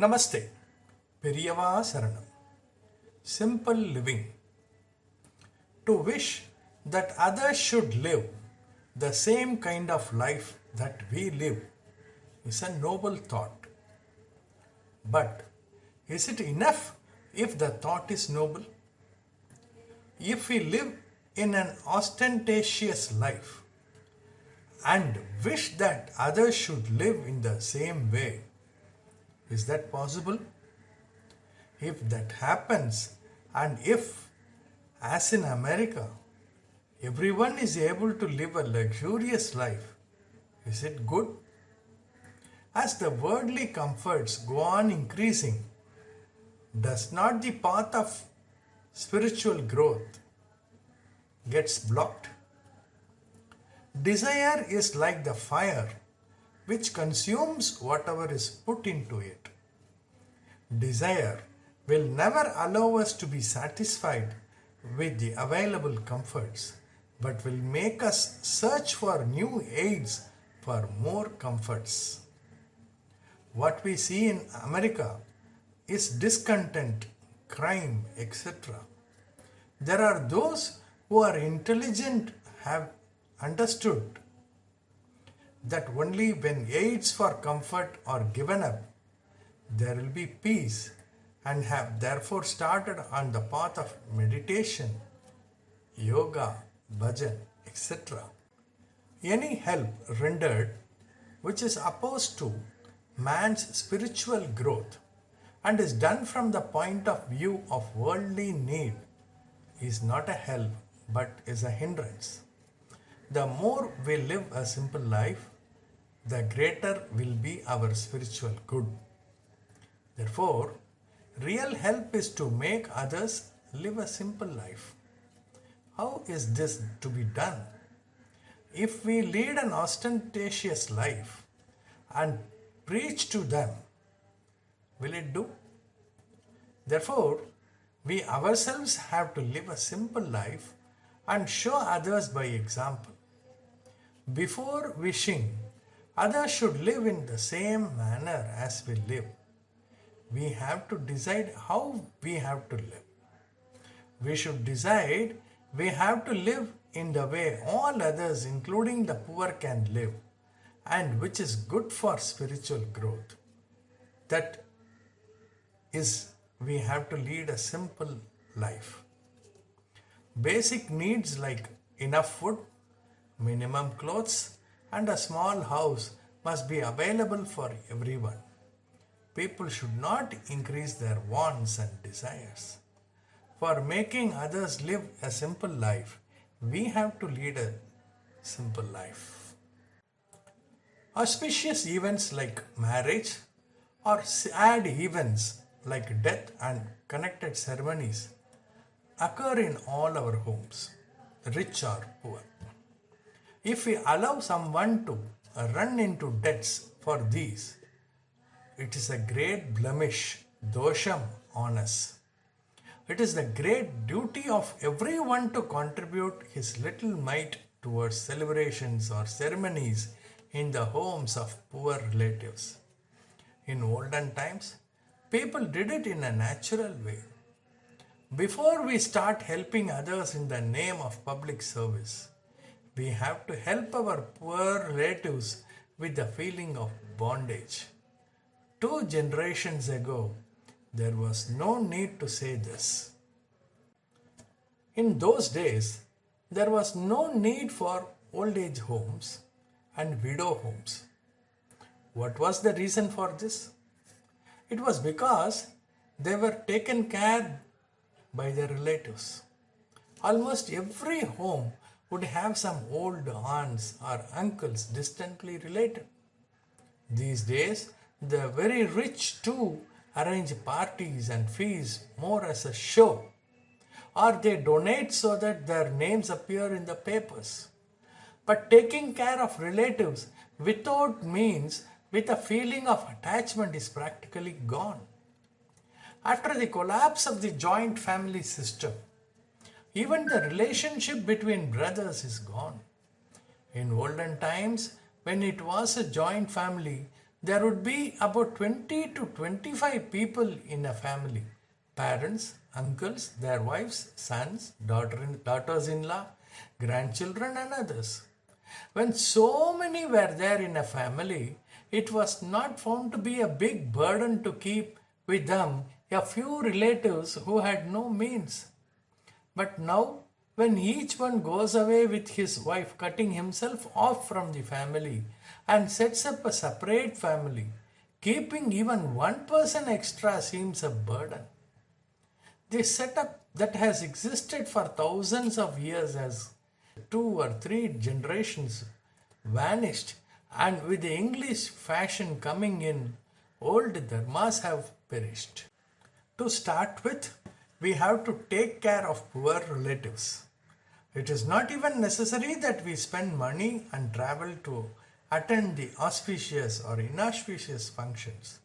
Namaste. Periyava Saranam. Simple living. To wish that others should live the same kind of life that we live is a noble thought. But is it enough if the thought is noble? If we live in an ostentatious life and wish that others should live in the same way, is that possible? If that happens, and if, as in America, everyone is able to live a luxurious life, is it good? As the worldly comforts go on increasing, does not the path of spiritual growth gets blocked? Desire is like the fire which consumes whatever is put into it. Desire will never allow us to be satisfied with the available comforts, but will make us search for new aids for more comforts. What we see in America is discontent, crime, etc. There are those who are intelligent, have understood that only when aids for comfort are given up, there will be peace, and have therefore started on the path of meditation, yoga, bhajan, etc. Any help rendered which is opposed to man's spiritual growth and is done from the point of view of worldly need is not a help but is a hindrance. The more we live a simple life, the greater will be our spiritual good. Therefore, real help is to make others live a simple life. How is this to be done? If we lead an ostentatious life and preach to them, will it do? Therefore, we ourselves have to live a simple life and show others by example. Before wishing others should live in the same manner as we live, we have to decide how we have to live. We should decide we have to live in the way all others, including the poor, can live, and which is good for spiritual growth. That is, we have to lead a simple life. Basic needs like enough food, minimum clothes, and a small house must be available for everyone. People should not increase their wants and desires. For making others live a simple life, we have to lead a simple life. Auspicious events like marriage or sad events like death and connected ceremonies occur in all our homes, rich or poor. If we allow someone to run into debts for these, it is a great blemish, dosham, on us. It is the great duty of everyone to contribute his little mite towards celebrations or ceremonies in the homes of poor relatives. In olden times, people did it in a natural way. Before we start helping others in the name of public service, we have to help our poor relatives with the feeling of bondage. 2 generations ago, there was no need to say this. In those days, there was no need for old age homes and widow homes. What was the reason for this? It was because they were taken care by their relatives. Almost every home would have some old aunts or uncles distantly related. These days, the very rich too arrange parties and feasts more as a show, or they donate so that their names appear in the papers. But taking care of relatives without means, with a feeling of attachment, is practically gone. After the collapse of the joint family system, even the relationship between brothers is gone. In olden times, when it was a joint family, there would be about 20 to 25 people in a family: parents, uncles, their wives, sons, daughters-in-law, grandchildren, and others. When so many were there in a family, it was not found to be a big burden to keep with them a few relatives who had no means. But now, when each one goes away with his wife, cutting himself off from the family and sets up a separate family, keeping even one person extra seems a burden. This setup that has existed for thousands of years has two or three generations vanished, and with the English fashion coming in, old dharmas have perished. To start with, we have to take care of poor relatives. It is not even necessary that we spend money and travel to attend the auspicious or inauspicious functions.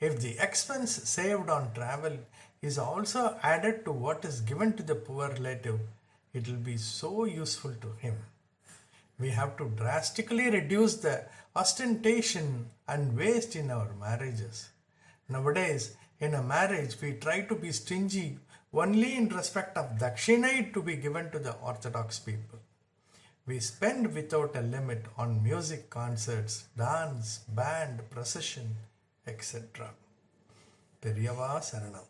If the expense saved on travel is also added to what is given to the poor relative, it will be so useful to him. We have to drastically reduce the ostentation and waste in our marriages. Nowadays, in a marriage, we try to be stingy only in respect of dakshinai to be given to the Orthodox people. We spend without a limit on music concerts, dance, band, procession, etc. Periyava Saranam.